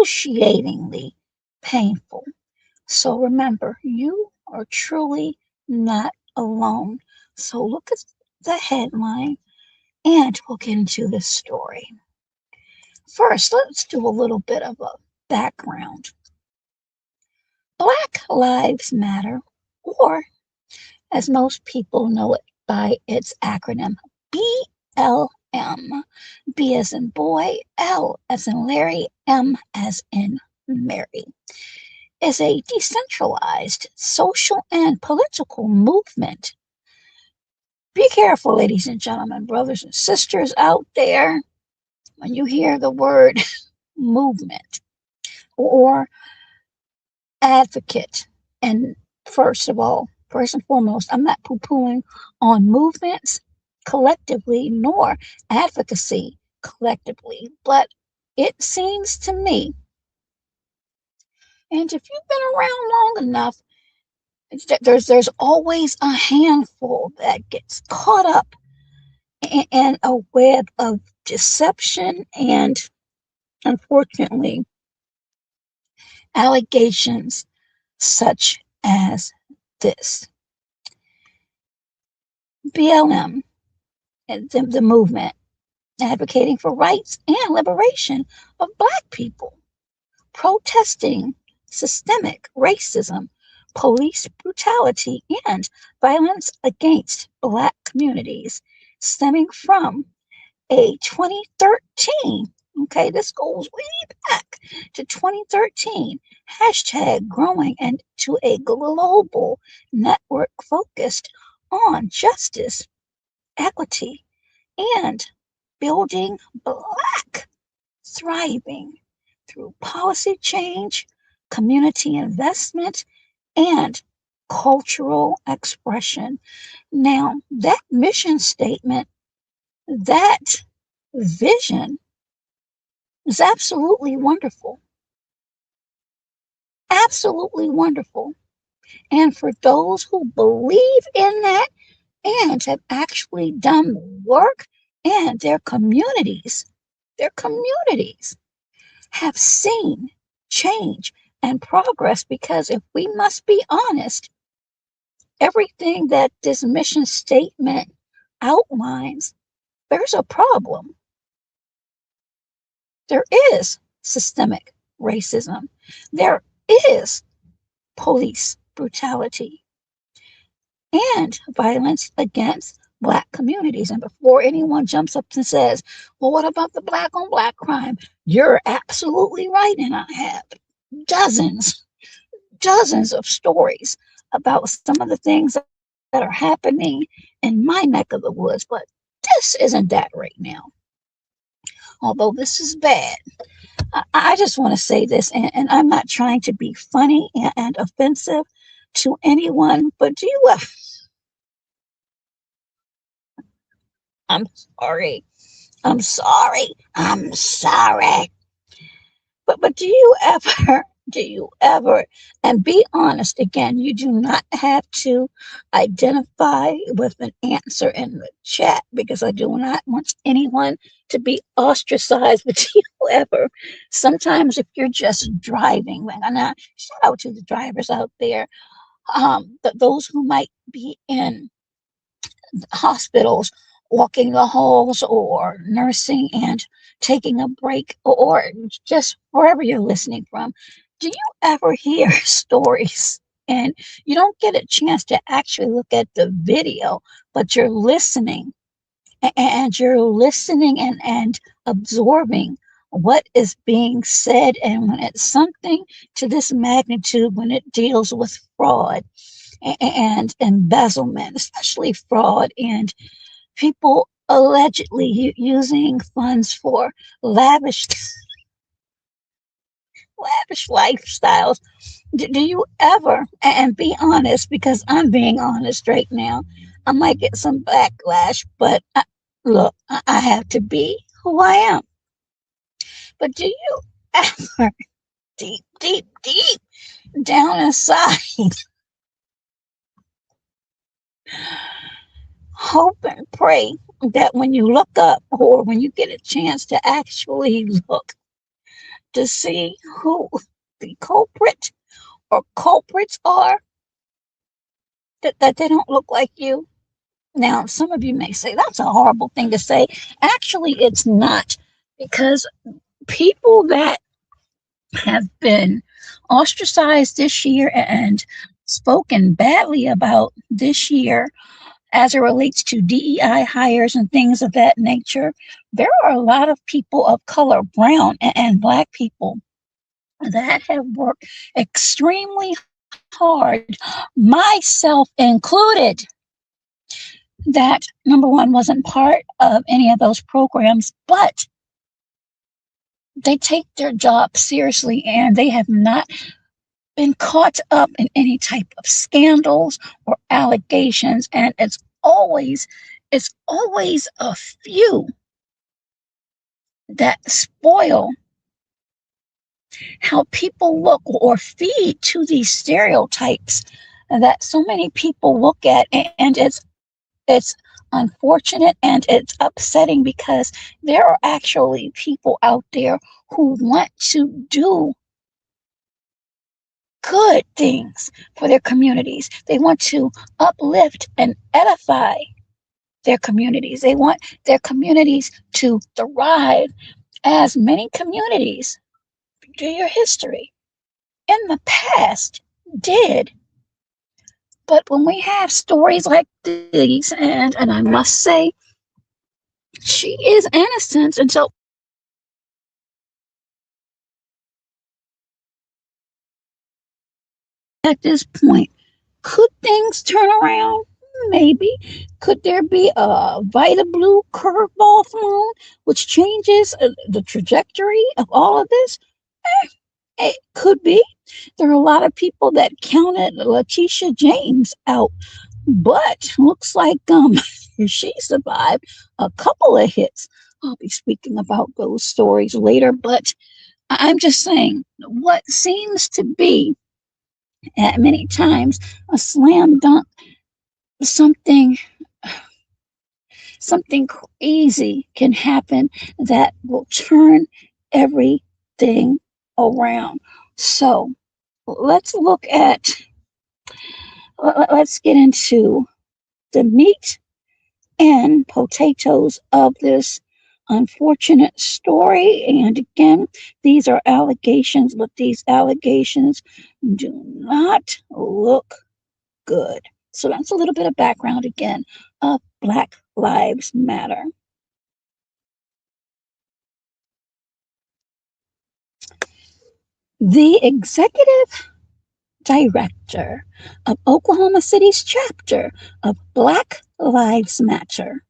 excruciatingly painful. So remember, you are truly not alone. So look at the headline and we'll get into the story. First, let's do a little bit of a background. Black Lives Matter, or as most people know it by its acronym BLM. B as in boy, L as in Larry, M as in Mary, is a decentralized social and political movement. Be careful, ladies and gentlemen, brothers and sisters out there, when you hear the word movement or advocate. And first of all, first and foremost, I'm not poo-pooing on movements collectively nor advocacy collectively, but it seems to me, and if you've been around long enough, there's always a handful that gets caught up in a web of deception and, unfortunately, allegations such as this. BLM, the movement advocating for rights and liberation of Black people, protesting systemic racism, police brutality, and violence against Black communities, stemming from a 2013, okay, this goes way back to 2013, hashtag growing into a global network focused on justice, equity, and building Black thriving through policy change, community investment, and cultural expression. Now, that mission statement, that vision is absolutely wonderful. Absolutely wonderful. And for those who believe in that and have actually done work and their communities have seen change and progress, because if we must be honest, everything that this mission statement outlines, there's a problem. There is systemic racism. There is police brutality and violence against Black communities. And before anyone jumps up and says, well, what about the Black on Black crime? You're absolutely right. And I have dozens of stories about some of the things that are happening in my neck of the woods. But this isn't that right now. Although this is bad, I just want to say this, and I'm not trying to be funny and offensive to anyone, but do you I'm sorry. I'm sorry. I'm sorry. But do you ever, and be honest again, you do not have to identify with an answer in the chat, because I do not want anyone to be ostracized. But do you ever, sometimes if you're just driving, and I shout out to the drivers out there, those who might be in hospitals, walking the halls, or nursing and taking a break, or just wherever you're listening from, do you ever hear stories and you don't get a chance to actually look at the video, but you're listening, and you're listening and absorbing what is being said? And when it's something to this magnitude, when it deals with fraud and embezzlement, especially fraud, and people allegedly using funds for lavish lifestyles. Do you ever, and be honest, because I'm being honest right now, I might get some backlash, but look, I have to be who I am. But do you ever, deep down inside, hope and pray that when you look up, or when you get a chance to actually look, to see who the culprit or culprits are, that they don't look like you? Now, some of you may say that's a horrible thing to say. Actually, it's not, because people that have been ostracized this year and spoken badly about this year as it relates to DEI hires and things of that nature, there are a lot of people of color, brown and black people, that have worked extremely hard, myself included, that number one wasn't part of any of those programs, but they take their job seriously and they have not been caught up in any type of scandals or allegations. And it's always a few that spoil how people look or feed to these stereotypes that so many people look at. And it's unfortunate and it's upsetting, because there are actually people out there who want to do good things for their communities. They want to uplift and edify their communities. They want their communities to thrive, as many communities through your history in the past did. But when we have stories like these, and I must say, she is innocent until at this point. Could things turn around? Maybe. Could there be a Vita Blue curveball thrown which changes the trajectory of all of this? It could be. There are a lot of people that counted Letitia James out, but looks like she survived a couple of hits. I'll be speaking about those stories later, but I'm just saying, what seems to be at many times a slam dunk, something something crazy can happen that will turn everything around. So let's get into the meat and potatoes of this unfortunate story. And again, these are allegations, but these allegations do not look good. So that's a little bit of background again of Black Lives Matter. The executive director of Oklahoma City's chapter of Black Lives Matter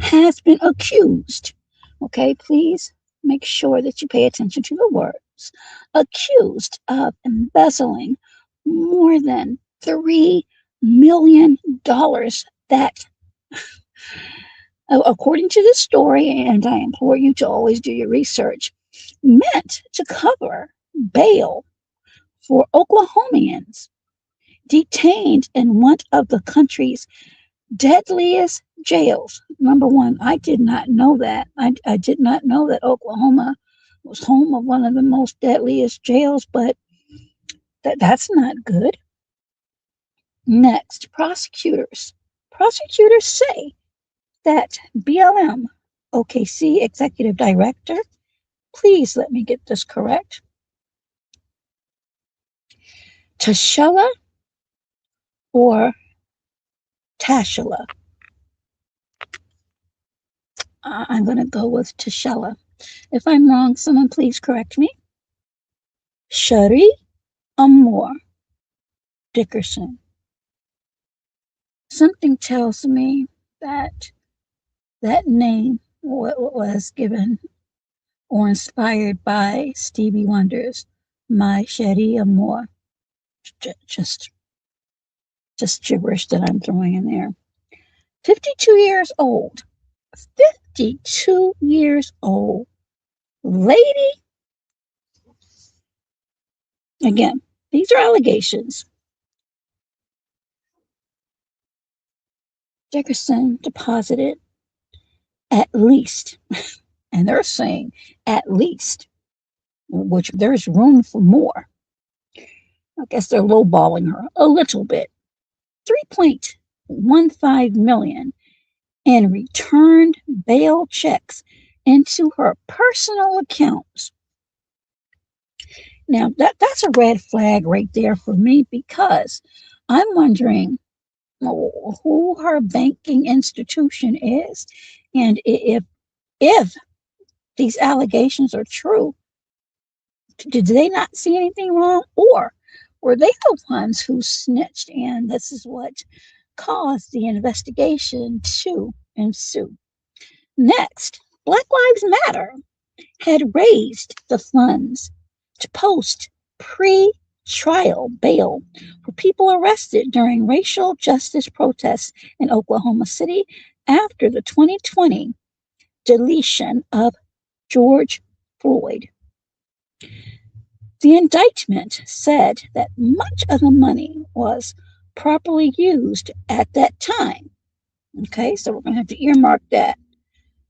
has been accused. Okay, please make sure that you pay attention to the words. Accused of embezzling more than $3 million that, according to the story, and I implore you to always do your research, meant to cover bail for Oklahomians detained in one of the country's deadliest jails. Number one, I did not know that. I did not know that Oklahoma was home of one of the most deadliest jails, but that's not good. Next, prosecutors. Prosecutors say that BLM OKC executive director, please let me get this correct, Tashala or Tashala. I'm going to go with Tashala. If I'm wrong, someone please correct me. Shari Amor Dickerson. Something tells me that that name was given or inspired by Stevie Wonder's My Shari Amor. Just gibberish that I'm throwing in there. 52 years old. 52 years old. Lady. Again, these are allegations. Dickerson deposited at least, and they're saying at least which there's room for more. I guess they're lowballing her a little bit. 3.15 million in returned bail checks into her personal accounts. Now, that's a red flag right there for me, because I'm wondering who her banking institution is, and if these allegations are true, did they not see anything wrong, or were they the ones who snitched, and this is what caused the investigation to ensue? Next, Black Lives Matter had raised the funds to post pre-trial bail for people arrested during racial justice protests in Oklahoma City after the 2020 deletion of George Floyd. The indictment said that much of the money was properly used at that time. Okay, so we're going to have to earmark that.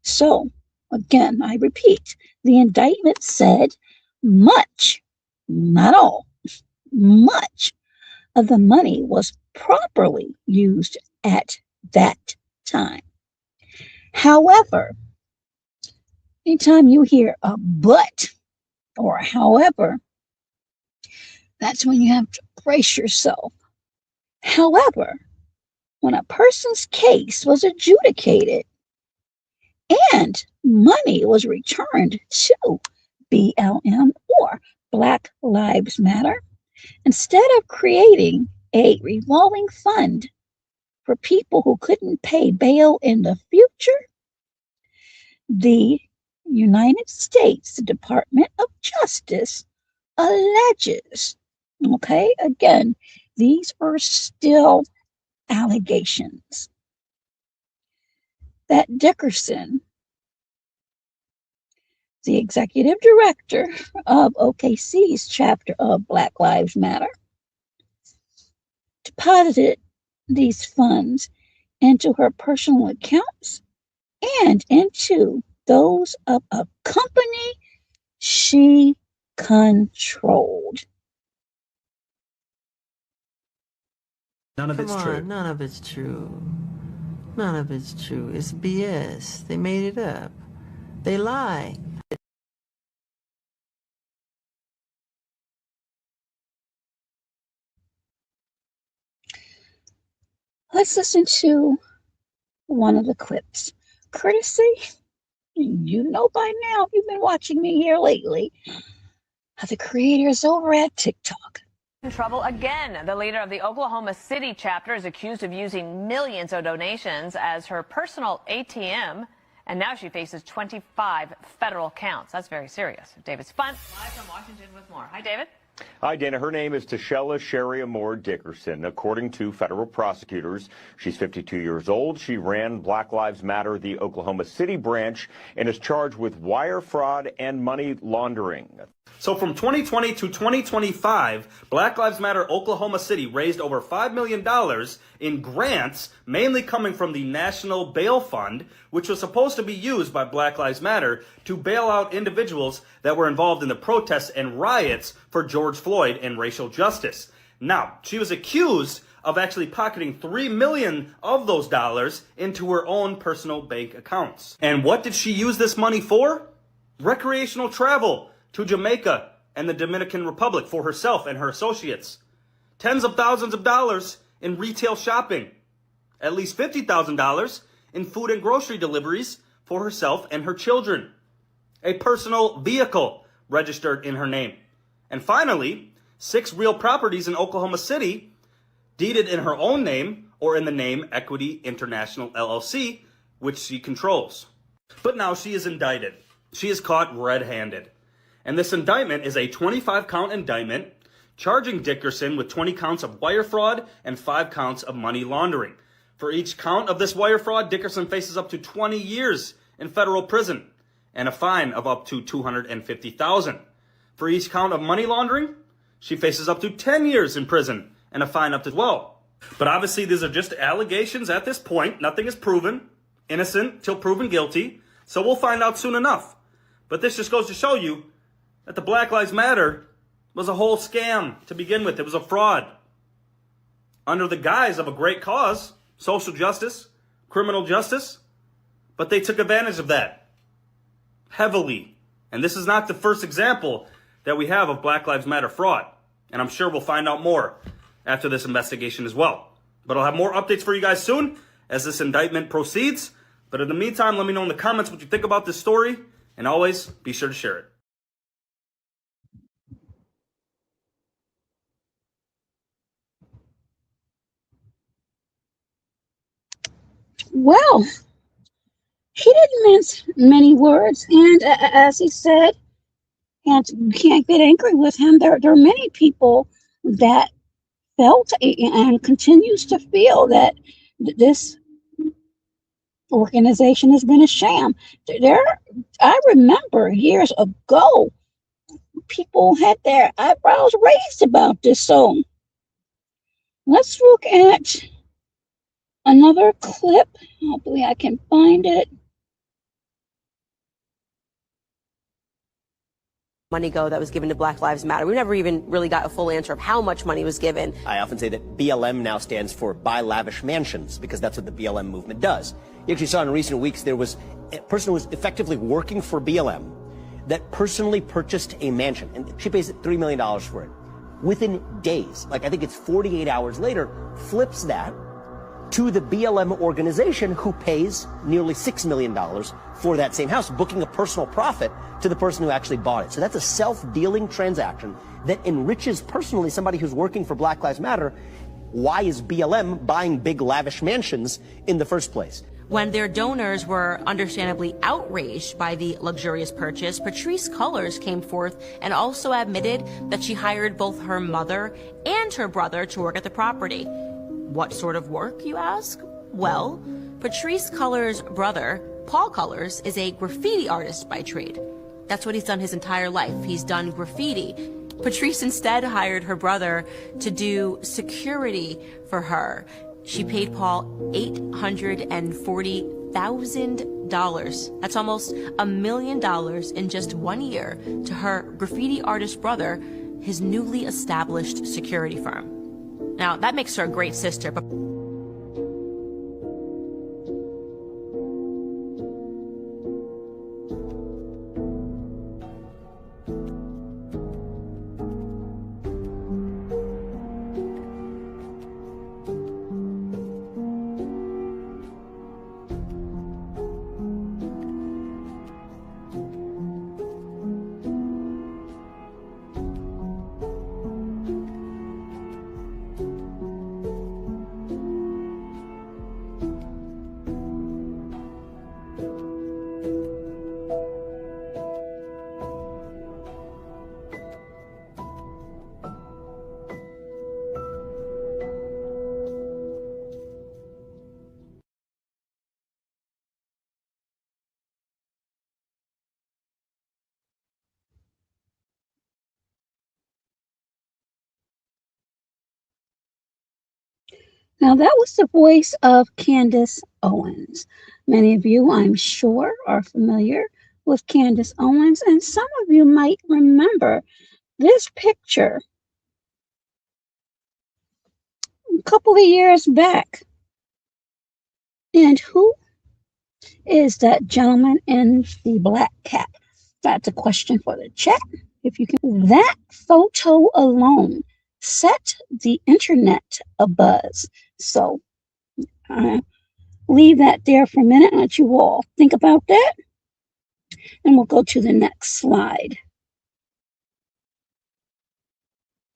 So, again, I repeat, the indictment said much, not all, much of the money was properly used at that time. However, anytime you hear a but or however, that's when you have to brace yourself. However, when a person's case was adjudicated and money was returned to BLM or Black Lives Matter, instead of creating a revolving fund for people who couldn't pay bail in the future, the United States Department of Justice alleges, okay, again, these are still allegations, that Dickerson, the executive director of OKC's chapter of Black Lives Matter, deposited these funds into her personal accounts and into those of a company she controlled. None of it's true. None of it's true. None of it's true. It's BS. They made it up. They lie. Let's listen to one of the clips. Courtesy, you know by now, if you've been watching me here lately, of the creators over at TikTok. In trouble again. The leader of the Oklahoma City chapter is accused of using millions of donations as her personal ATM, and now she faces 25 federal counts. That's very serious. David Spunt, live from Washington with more. Hi, David. Hi, Dana. Her name is Tashella Sherry Moore Dickerson. According to federal prosecutors, she's 52 years old. She ran Black Lives Matter, the Oklahoma City branch, and is charged with wire fraud and money laundering. So from 2020 to 2025, Black Lives Matter Oklahoma City raised over $5 million in grants, mainly coming from the National Bail Fund, which was supposed to be used by Black Lives Matter to bail out individuals that were involved in the protests and riots for George Floyd and racial justice. Now, she was accused of actually pocketing $3 million of those dollars into her own personal bank accounts. And what did she use this money for? Recreational travel to Jamaica and the Dominican Republic for herself and her associates. Tens of thousands of dollars in retail shopping. At least $50,000 in food and grocery deliveries for herself and her children. A personal vehicle registered in her name. And finally, 6 real properties in Oklahoma City deeded in her own name or in the name Equity International LLC, which she controls. But now she is indicted. She is caught red-handed. And this indictment is a 25-count indictment charging Dickerson with 20 counts of wire fraud and 5 counts of money laundering. For each count of this wire fraud, Dickerson faces up to 20 years in federal prison and a fine of up to $250,000. For each count of money laundering, she faces up to 10 years in prison and a fine up to 12. But obviously these are just allegations at this point. Nothing is proven. Innocent till proven guilty. So we'll find out soon enough. But this just goes to show you that the Black Lives Matter was a whole scam to begin with. It was a fraud under the guise of a great cause, social justice, criminal justice, but they took advantage of that heavily. And this is not the first example that we have of Black Lives Matter fraud. And I'm sure we'll find out more after this investigation as well. But I'll have more updates for you guys soon as this indictment proceeds. But in the meantime, let me know in the comments what you think about this story. And always be sure to share it. Well, he didn't mince many words, and as he said, and you can't get angry with him. There are many people that felt and continues to feel that this organization has been a sham. I remember years ago, people had their eyebrows raised about this. So let's look at another clip. Hopefully I can find it. Money go that was given to Black Lives Matter. We never even really got a full answer of how much money was given. I often say that BLM now stands for Buy Lavish Mansions, because that's what the BLM movement does. You actually saw in recent weeks there was a person who was effectively working for BLM that personally purchased a mansion, and she pays $3 million for it. Within days, like I think it's 48 hours later, flips that to the BLM organization, who pays nearly $6 million for that same house, booking a personal profit to the person who actually bought it. So that's a self-dealing transaction that enriches personally somebody who's working for Black Lives Matter. Why is BLM buying big lavish mansions in the first place? When their donors were understandably outraged by the luxurious purchase, Patrisse Cullors came forth and also admitted that she hired both her mother and her brother to work at the property. What sort of work, you ask? Well, Patrisse Cullors' brother, Paul Cullors, is a graffiti artist by trade. That's what he's done his entire life. He's done graffiti. Patrisse instead hired her brother to do security for her. She paid Paul $840,000. That's almost $1 million in just 1 year to her graffiti artist brother, his newly established security firm. Now, that makes her a great sister, but Now, that was the voice of Candace Owens. Many of you, I'm sure, are familiar with Candace Owens, and some of you might remember this picture a couple of years back. And who is that gentleman in the black cap? That's a question for the chat. If you can, that photo alone set the internet abuzz. So leave that there for a minute and let you all think about that. And we'll go to the next slide.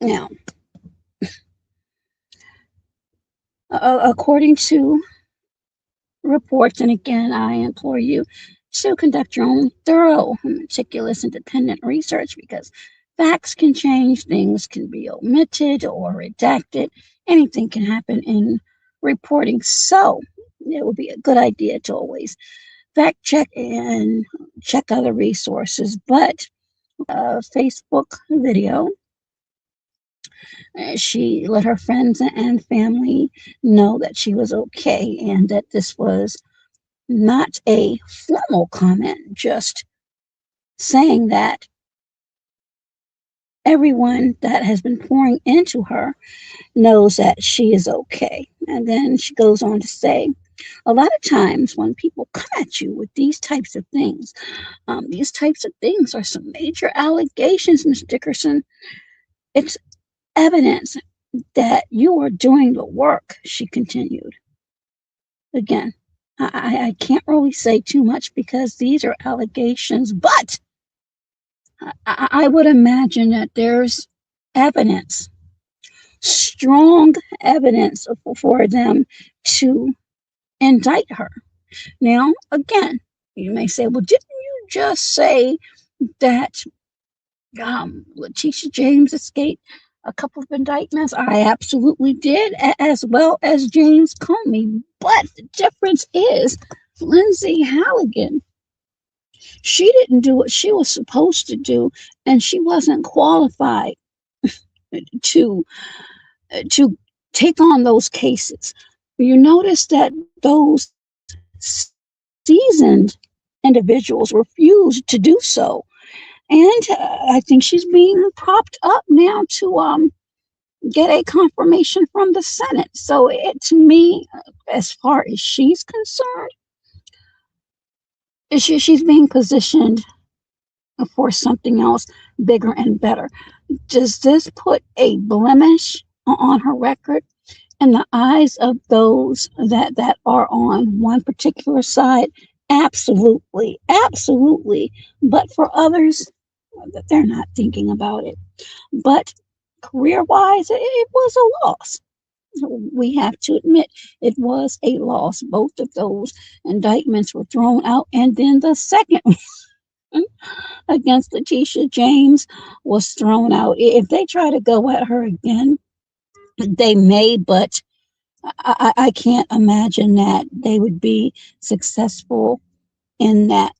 Now, according to reports, and again, I implore you to conduct your own thorough, meticulous, independent research, because facts can change, things can be omitted or redacted, anything can happen in reporting. So it would be a good idea to always fact check and check other resources. But Facebook video, she let her friends and family know that she was okay and that this was not a formal comment, just saying that everyone that has been pouring into her knows that she is okay. And then she goes on to say, a lot of times when people come at you with these types of things are some major allegations, Miss Dickerson. It's evidence that you are doing the work, she continued. Again, I can't really say too much because these are allegations, but I would imagine that there's evidence, strong evidence for them to indict her. Now, again, you may say, well, didn't you just say that Letitia James escaped a couple of indictments? I absolutely did, as well as James Comey. But the difference is, Lindsay Halligan, she didn't do what she was supposed to do, and she wasn't qualified to to take on those cases. You notice that those seasoned individuals refused to do so. And I think she's being propped up now to get a confirmation from the Senate. So to me, as far as she's concerned, she's being positioned for something else bigger and better. Does this put a blemish on her record in the eyes of those that are on one particular side? Absolutely, absolutely. But for others, they're not thinking about it. But career-wise, it was a loss. We have to admit it was a loss. Both of those indictments were thrown out, and then the second one against Letitia James was thrown out. If they try to go at her again, they may, but I can't imagine that they would be successful in that.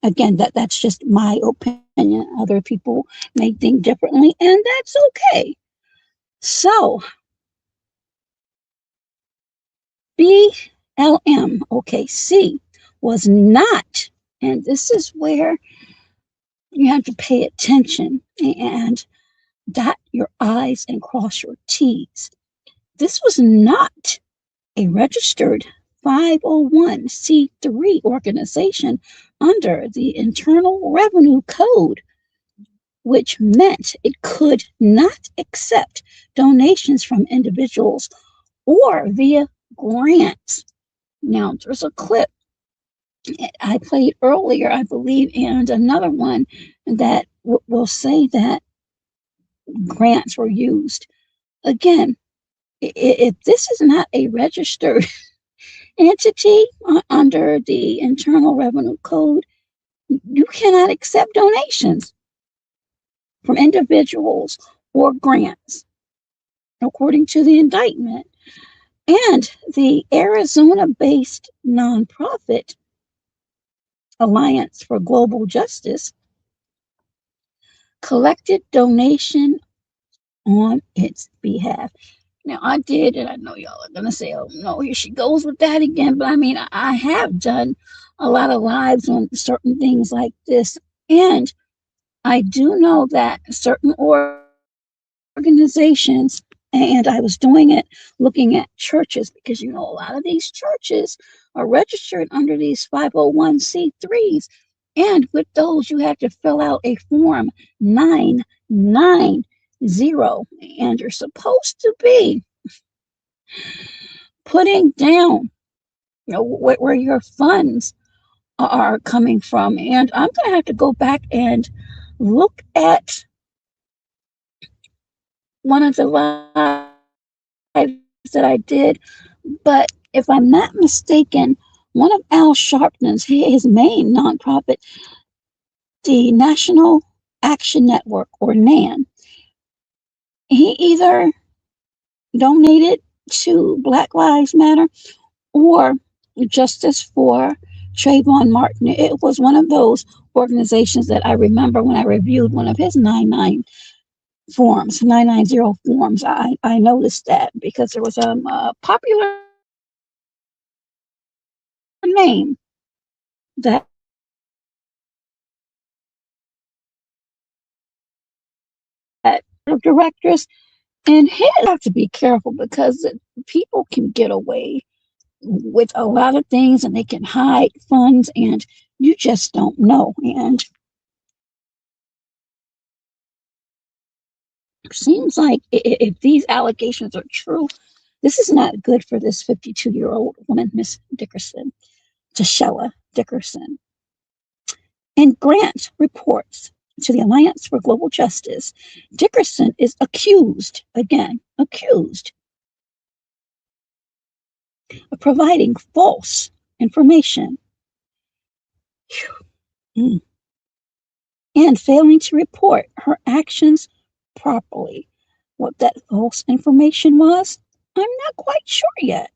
Again, that's just my opinion. Other people may think differently, and that's okay. So, BLM, OKC, was not, and this is where you have to pay attention and dot your I's and cross your T's. This was not a registered 501c3 organization under the Internal Revenue Code, which meant it could not accept donations from individuals or via grants. Now, there's a clip I played earlier, I believe, and another one that will say that grants were used. Again, if this is not a registered entity under the Internal Revenue Code, you cannot accept donations from individuals or grants, according to the indictment. And the Arizona-based nonprofit Alliance for Global Justice collected donation on its behalf. Now, I did, and I know y'all are going to say, oh, no, here she goes with that again. But I mean, I have done a lot of lives on certain things like this. And I do know that certain organizations, and I was doing it looking at churches, because a lot of these churches are registered under these 501c3s, and with those you have to fill out a form 990, and you're supposed to be putting down where your funds are coming from. And I'm going to have to go back and look at one of the lives that I did, but if I'm not mistaken, one of Al Sharpton's, his main nonprofit, the National Action Network, or NAN, he either donated to Black Lives Matter or Justice for Trayvon Martin. It was one of those organizations that I remember when I reviewed one of his 990 forms. I noticed that because there was a popular name that of directors, and here you have to be careful because people can get away with a lot of things and they can hide funds and you just don't know. And it seems like if these allegations are true, this is not good for this 52-year-old woman, Miss Dickerson, Tashella Dickerson. And Grant reports to the Alliance for Global Justice, Dickerson is accused, again, accused of providing false information and failing to report her actions properly. What that false information was, I'm not quite sure yet.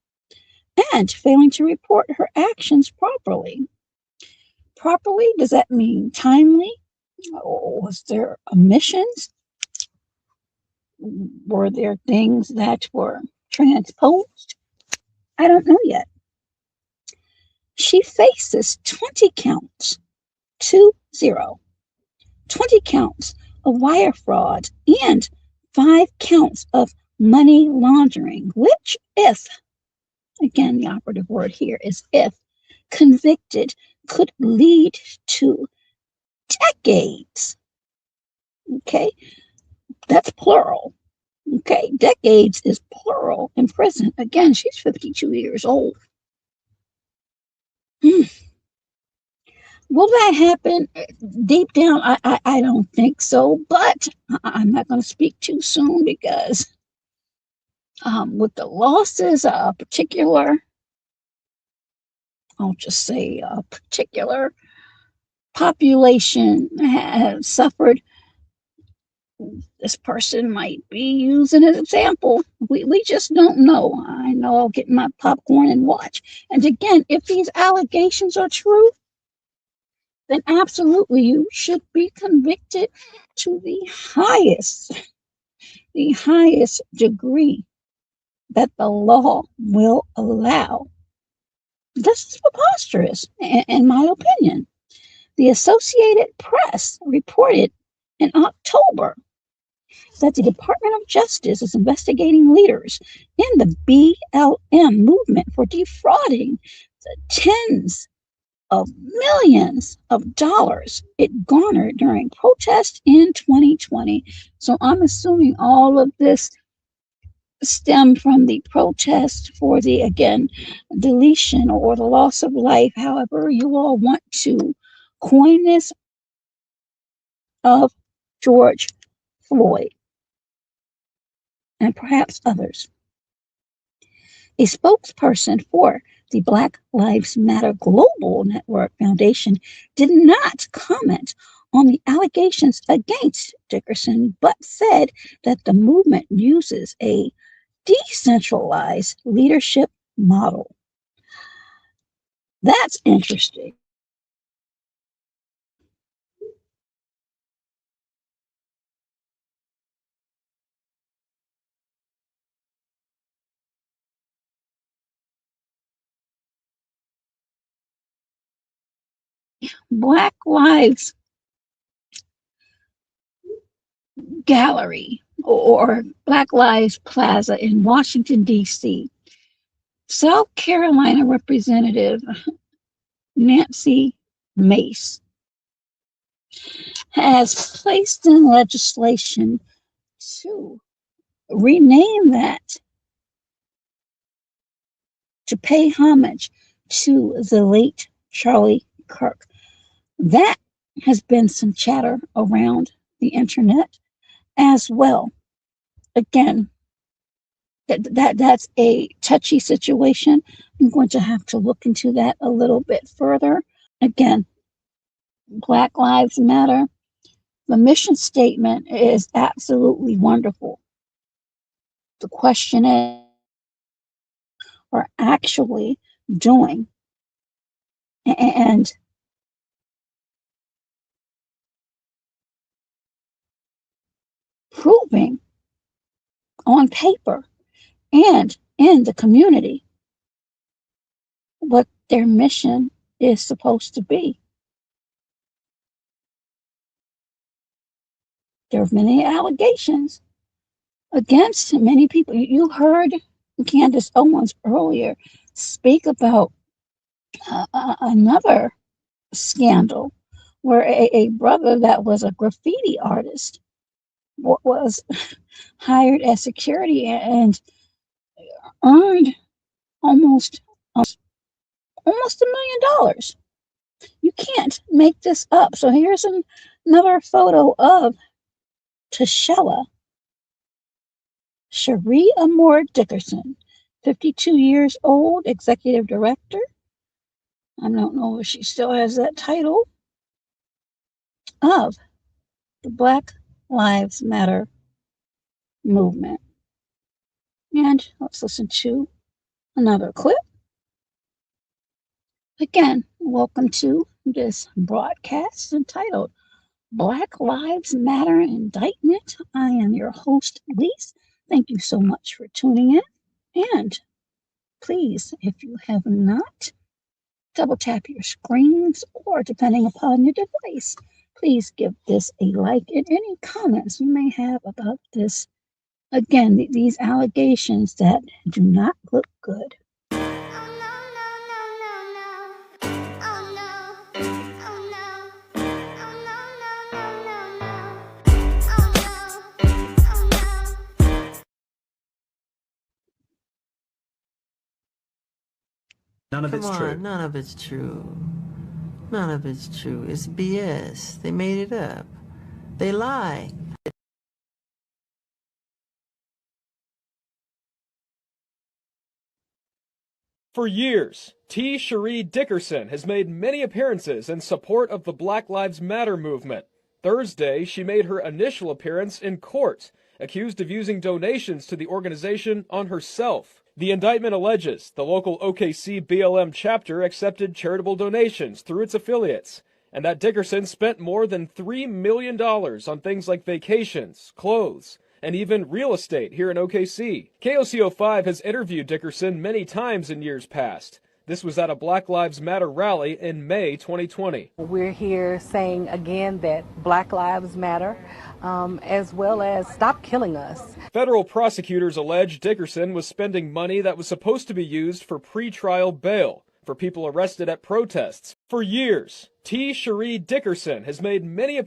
And failing to report her actions properly. Properly, does that mean timely? Or was there omissions? Were there things that were transposed? I don't know yet. She faces 20 counts, 20, 20 counts of wire fraud and 5 counts of money laundering, which, if, again, the operative word here is if, convicted, could lead to decades. Okay, that's plural. Okay, decades is plural in prison. Again, she's 52 years old. Will that happen deep down? I don't think so, but I'm not going to speak too soon because with the losses, I'll just say a particular population has suffered. This person might be used as an example. We just don't know. I know I'll get my popcorn and watch. And again, if these allegations are true, then absolutely you should be convicted to the highest degree that the law will allow. This is preposterous, in my opinion. The Associated Press reported in October that the Department of Justice is investigating leaders in the BLM movement for defrauding the tens of millions of dollars it garnered during protests in 2020. So I'm assuming all of this stemmed from the protest for the, again, deletion or the loss of life, however you all want to coin this, of George Floyd and perhaps others. A spokesperson for the Black Lives Matter Global Network Foundation did not comment on the allegations against Dickerson, but said that the movement uses a decentralized leadership model. That's interesting. Black Lives Gallery or Black Lives Plaza in Washington, D.C. South Carolina Representative Nancy Mace has placed in legislation to rename that to pay homage to the late Charlie Kirk. That has been some chatter around the internet as well. Again, that's a touchy situation. I'm going to have to look into that a little bit further. Again, Black Lives Matter. The mission statement is absolutely wonderful. The question is, are actually doing and proving on paper and in the community what their mission is supposed to be. There are many allegations against many people. You heard Candace Owens earlier speak about another scandal where a brother that was a graffiti artist was hired as security and earned almost $1 million. You can't make this up. So here's another photo of Tashella Cherie Amore Dickerson, 52 years old, executive director. I don't know if she still has that title, of the Black Lives Matter movement. And let's listen to another clip. Again, welcome to this broadcast entitled Black Lives Matter Indictment. I am your host, Lise. Thank you so much for tuning in. And please, if you have not, double tap your screens, or depending upon your device, please give this a like and any comments you may have about this. Again, these allegations that do not look good. None of Come it's on, true. none of it's true. None of it's true. It's BS. They made it up. They lie. For years, T. Cherie Dickerson has made many appearances in support of the Black Lives Matter movement. Thursday, she made her initial appearance in court, accused of using donations to the organization on herself. The indictment alleges the local OKC BLM chapter accepted charitable donations through its affiliates, and that Dickerson spent more than $3 million on things like vacations, clothes, and even real estate here in OKC. KOCO5 has interviewed Dickerson many times in years past. This was at a Black Lives Matter rally in May 2020. We're here saying again that Black Lives Matter, as well as stop killing us. Federal prosecutors allege Dickerson was spending money that was supposed to be used for pretrial bail for people arrested at protests. For years, T. Cherie Dickerson has made many has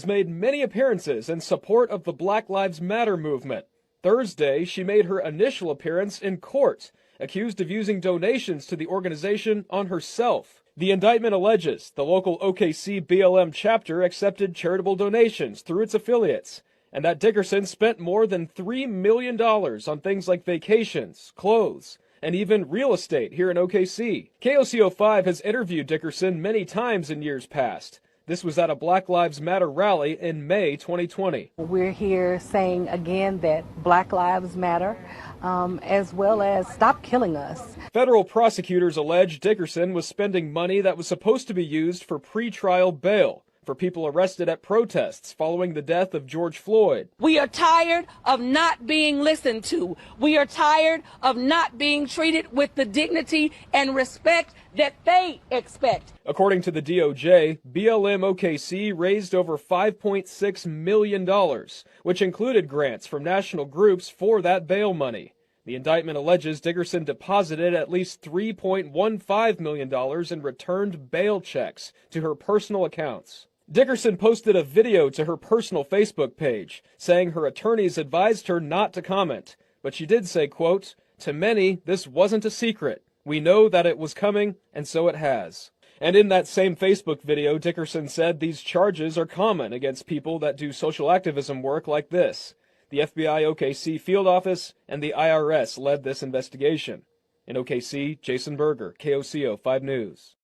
made many appearances in support of the Black Lives Matter movement. Thursday, she made her initial appearance in court, accused of using donations to the organization on herself. The indictment alleges the local OKC BLM chapter accepted charitable donations through its affiliates, and that Dickerson spent more than $3 million on things like vacations, clothes, and even real estate here in OKC. KOCO5 has interviewed Dickerson many times in years past. This was at a Black Lives Matter rally in May 2020. We're here saying again that Black Lives Matter, as well as stop killing us. Federal prosecutors allege Dickerson was spending money that was supposed to be used for pretrial bail for people arrested at protests following the death of George Floyd. We are tired of not being listened to. We are tired of not being treated with the dignity and respect that they expect. According to the DOJ, BLM OKC raised over $5.6 million, which included grants from national groups for that bail money. The indictment alleges Dickerson deposited at least $3.15 million in returned bail checks to her personal accounts. Dickerson posted a video to her personal Facebook page saying her attorneys advised her not to comment, but she did say, quote, "To many, this wasn't a secret. We know that it was coming, and so it has." And in that same Facebook video, Dickerson said these charges are common against people that do social activism work like this. The FBI OKC field office and the IRS led this investigation. In OKC, Jason Berger, KOCO 5 News.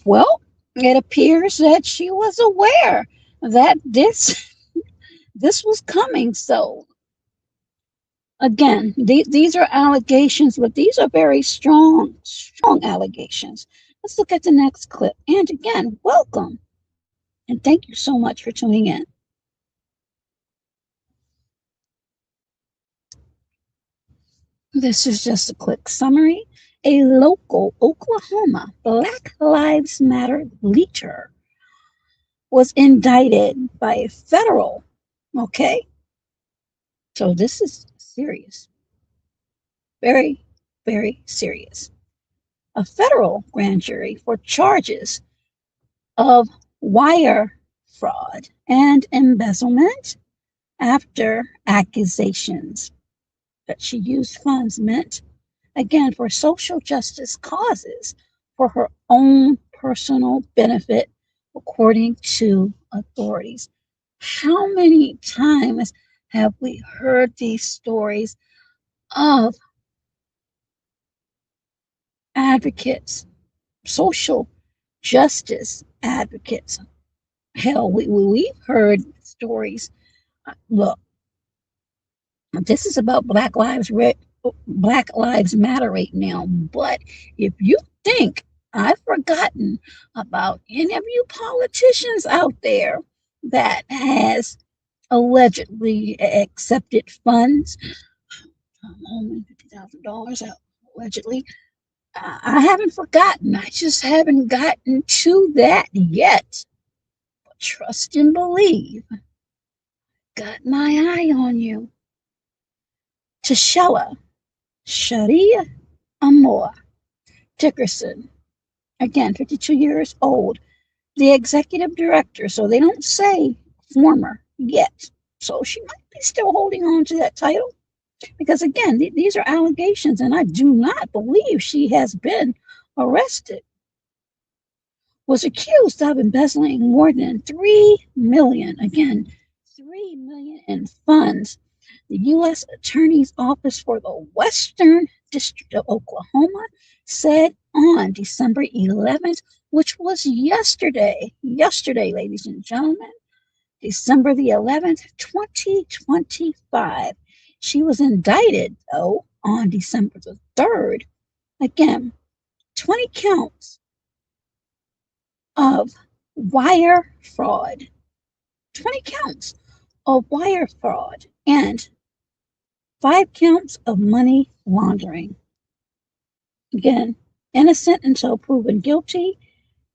Well, it appears that she was aware that this was coming. So again, these are allegations, but these are very strong allegations. Let's look at the next clip. And again, welcome. And thank you so much for tuning in. This is just a quick summary. A local Oklahoma Black Lives Matter leader was indicted by a federal, okay? So this is serious. Very, very serious. A federal grand jury for charges of wire fraud and embezzlement after accusations that she used funds meant, again, for social justice causes for her own personal benefit, according to authorities. How many times have we heard these stories of advocates, social justice advocates? Hell, we've heard stories. Look, this is about Black Lives Matter right now. But if you think I've forgotten about any of you politicians out there that has allegedly accepted funds, only $50,000 allegedly. I haven't forgotten. I just haven't gotten to that yet. But trust and believe. Got my eye on you. Tashella Sharia Amor Dickerson, again, 52 years old, the executive director. So they don't say former yet. So she might be still holding on to that title. Because again, these are allegations, and I do not believe she has been arrested. Was accused of embezzling more than $3 million. Again, $3 million in funds. The U.S. Attorney's Office for the Western District of Oklahoma said on December 11th, which was yesterday, ladies and gentlemen, December the 11th, 2025. She was indicted, though, on December the 3rd. Again, 20 counts of wire fraud. 20 counts of wire fraud and 5 counts of money laundering. Again, innocent until proven guilty.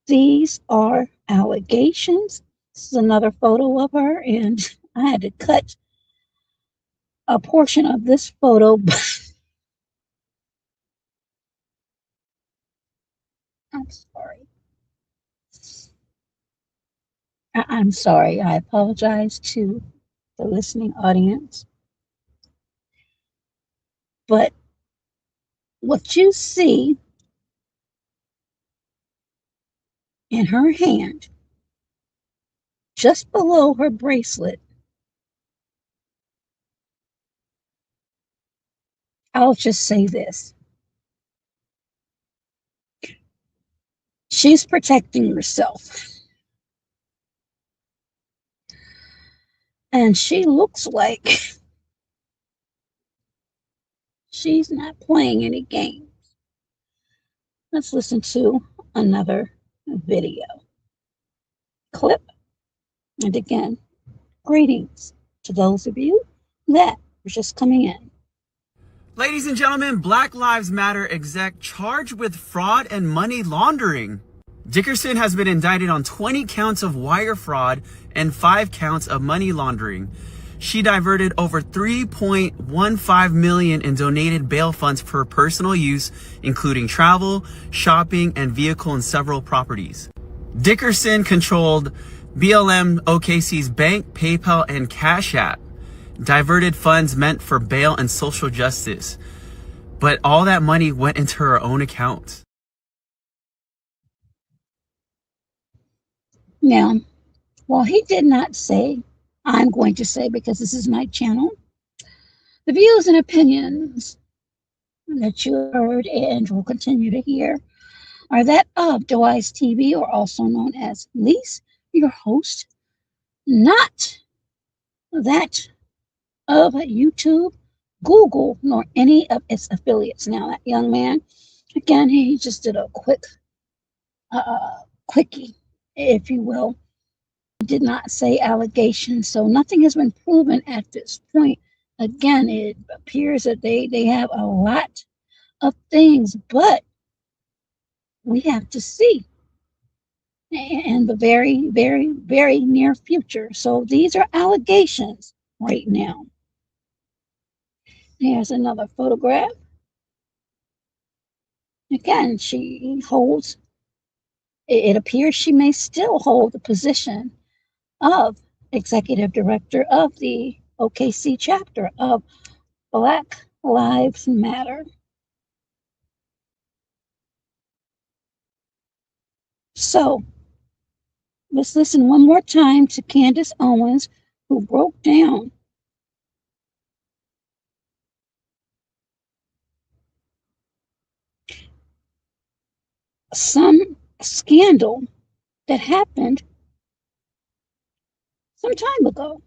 These are allegations. This is another photo of her, and I had to cut a portion of this photo. I'm sorry. I'm sorry. I apologize to the listening audience. But what you see in her hand, just below her bracelet, I'll just say this. She's protecting herself. And she looks like she's not playing any games. Let's listen to another video clip. And again, greetings to those of you that were just coming in. Ladies and gentlemen, Black Lives Matter exec charged with fraud and money laundering. Dickerson has been indicted on 20 counts of wire fraud and 5 counts of money laundering. She diverted over $3.15 million in donated bail funds for personal use, including travel, shopping, and vehicle and several properties. Dickerson controlled BLM OKC's bank, PayPal, and Cash App, diverted funds meant for bail and social justice. But all that money went into her own account. Now, while he did not say, I'm going to say, because this is my channel, the views and opinions that you heard and will continue to hear are that of Dewise TV, or also known as Lise, your host, not that of YouTube, Google, nor any of its affiliates. Now, that young man, again, he just did a quickie, if you will. He did not say allegations, so nothing has been proven at this point. Again, it appears that they have a lot of things, but we have to see in the very, very, very near future. So these are allegations right now. Here's another photograph. Again, she holds, it appears she may still hold the position of executive director of the OKC chapter of Black Lives Matter. So let's listen one more time to Candace Owens, who broke down some scandal that happened some time ago.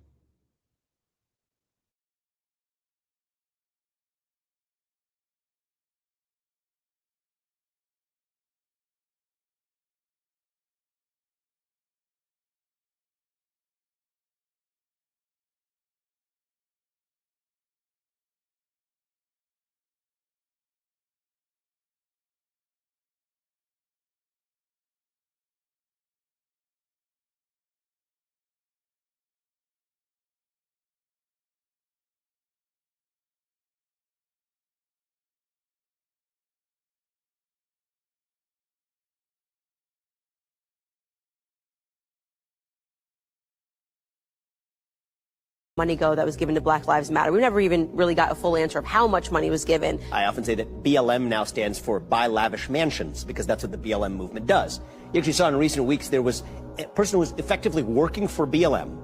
Money go that was given to Black Lives Matter. We never even really got a full answer of how much money was given. I often say that BLM now stands for Buy Lavish Mansions, because that's what the BLM movement does. You actually saw in recent weeks there was a person who was effectively working for BLM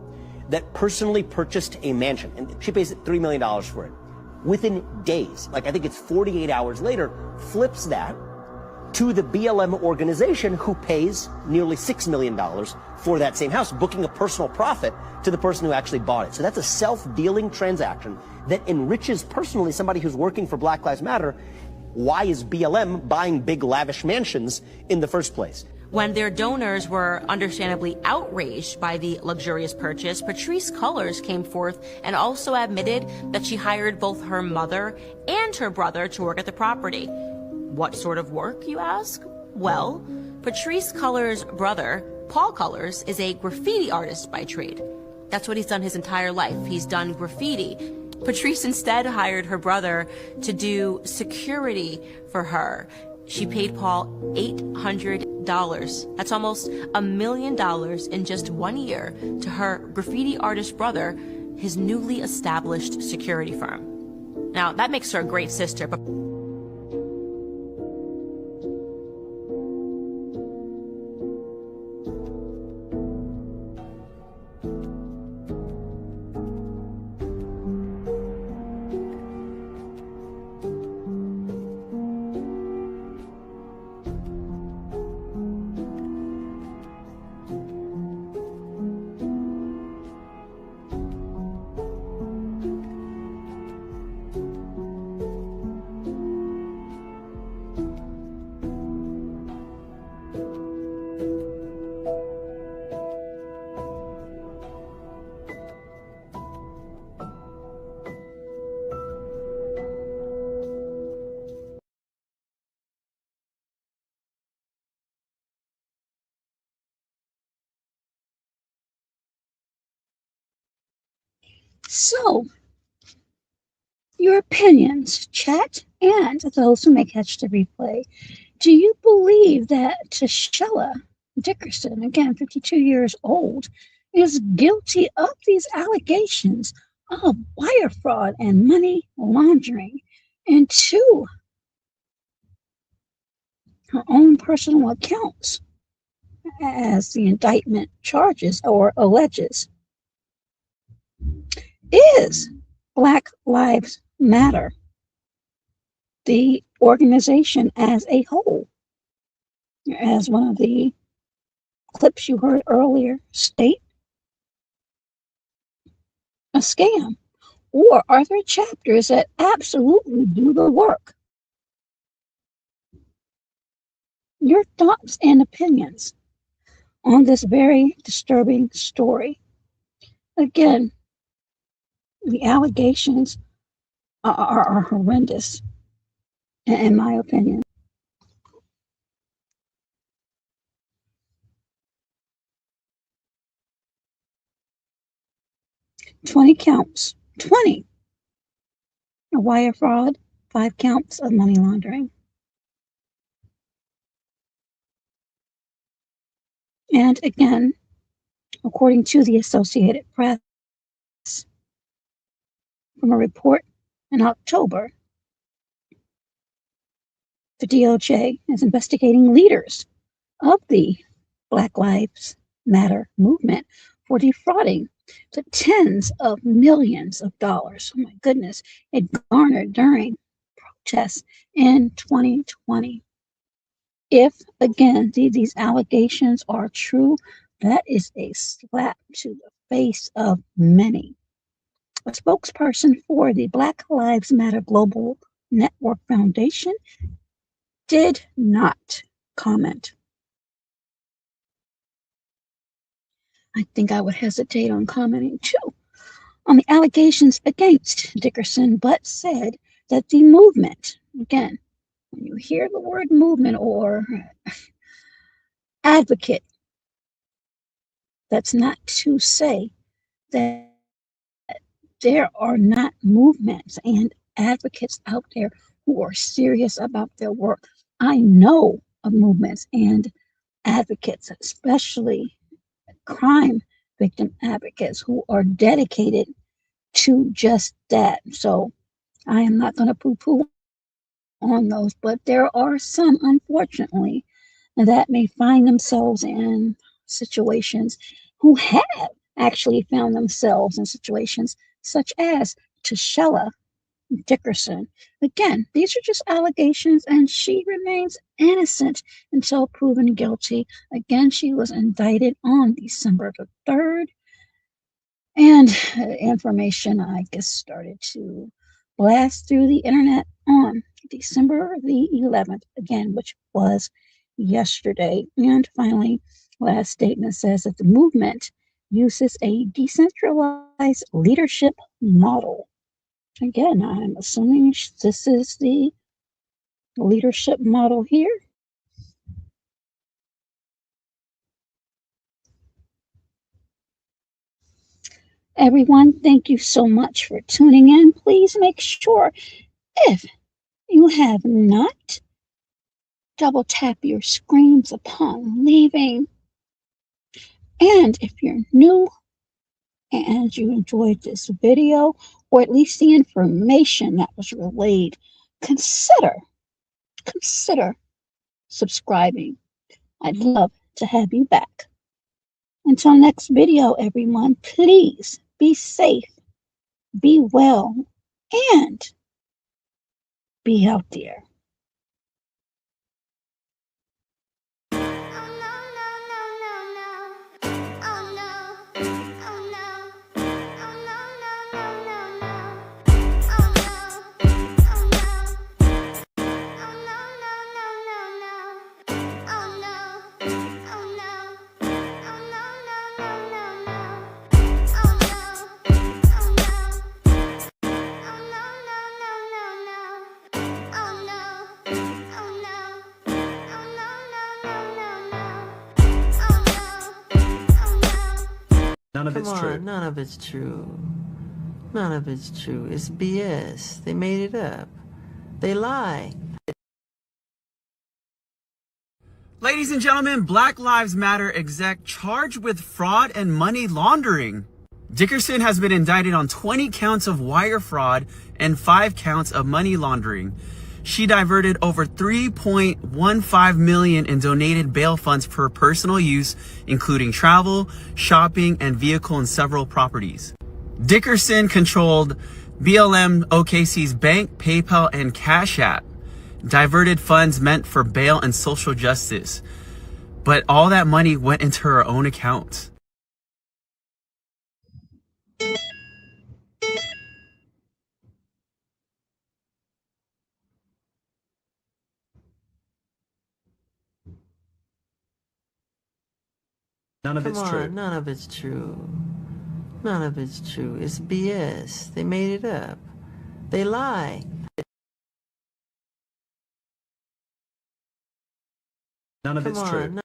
that personally purchased a mansion, and she pays $3 million for it. Within days, like I think it's 48 hours later, flips that to the BLM organization, who pays nearly $6 million for that same house, booking a personal profit to the person who actually bought it. So that's a self-dealing transaction that enriches personally somebody who's working for Black Lives Matter. Why is BLM buying big lavish mansions in the first place? When their donors were understandably outraged by the luxurious purchase, Patrisse Cullors came forth and also admitted that she hired both her mother and her brother to work at the property. What sort of work, you ask? Well, Patrisse Cullors' brother, Paul Cullors, is a graffiti artist by trade. That's what he's done his entire life. He's done graffiti. Patrisse instead hired her brother to do security for her. She paid Paul $800. That's almost $1 million in just 1 year to her graffiti artist brother, his newly established security firm. Now, that makes her a great sister, but So, your opinions, chat, and those who may catch the replay. Do you believe that Tashella Dickerson, again 52 years old, is guilty of these allegations of wire fraud and money laundering into her own personal accounts, as the indictment charges or alleges? Is Black Lives Matter, the organization as a whole, as one of the clips you heard earlier state, a scam? Or are there chapters that absolutely do the work? Your thoughts and opinions on this very disturbing story. Again, The allegations are horrendous, in my opinion. 20 counts. 20 of wire fraud, 5 counts of money laundering. And again, according to the Associated Press, from a report in October, the DOJ is investigating leaders of the Black Lives Matter movement for defrauding to tens of millions of dollars. Oh my goodness, it garnered during protests in 2020. If, again, these allegations are true, that is a slap to the face of many. A spokesperson for the Black Lives Matter Global Network Foundation did not comment. I think I would hesitate on commenting too on the allegations against Dickerson, but said that the movement, again, when you hear the word movement or advocate, that's not to say that there are not movements and advocates out there who are serious about their work. I know of movements and advocates, especially crime victim advocates, who are dedicated to just that. So I am not going to poo-poo on those, but there are some, unfortunately, that may find themselves in situations, who have actually found themselves in situations such as Tashella Dickerson. Again, these are just allegations, and she remains innocent until proven guilty. Again, she was indicted on December the 3rd, and information, I guess, started to blast through the internet on December the 11th, again, which was yesterday. And finally, last statement says that the movement uses a decentralized leadership model. Again, I'm assuming this is the leadership model here. Everyone, thank you so much for tuning in. Please make sure, if you have not, double tap your screens upon leaving. And if you're new and you enjoyed this video, or at least the information that was relayed, consider subscribing. I'd love to have you back. Until next video, everyone, please be safe, be well, and be out there. None of it's Come true. on, none of it's true. None of it's true. It's BS. They made it up. They lie. Ladies and gentlemen, Black Lives Matter exec charged with fraud and money laundering. Dickerson has been indicted on 20 counts of wire fraud and 5 counts of money laundering. She diverted over $3.15 million in donated bail funds for personal use, including travel, shopping, and vehicle and several properties. Dickerson controlled BLM OKC's bank, PayPal, and Cash App, diverted funds meant for bail and social justice. But all that money went into her own account. None of it's true. None of it's true. None of it's true. It's BS. They made it up. They lie. None of Come it's on. true.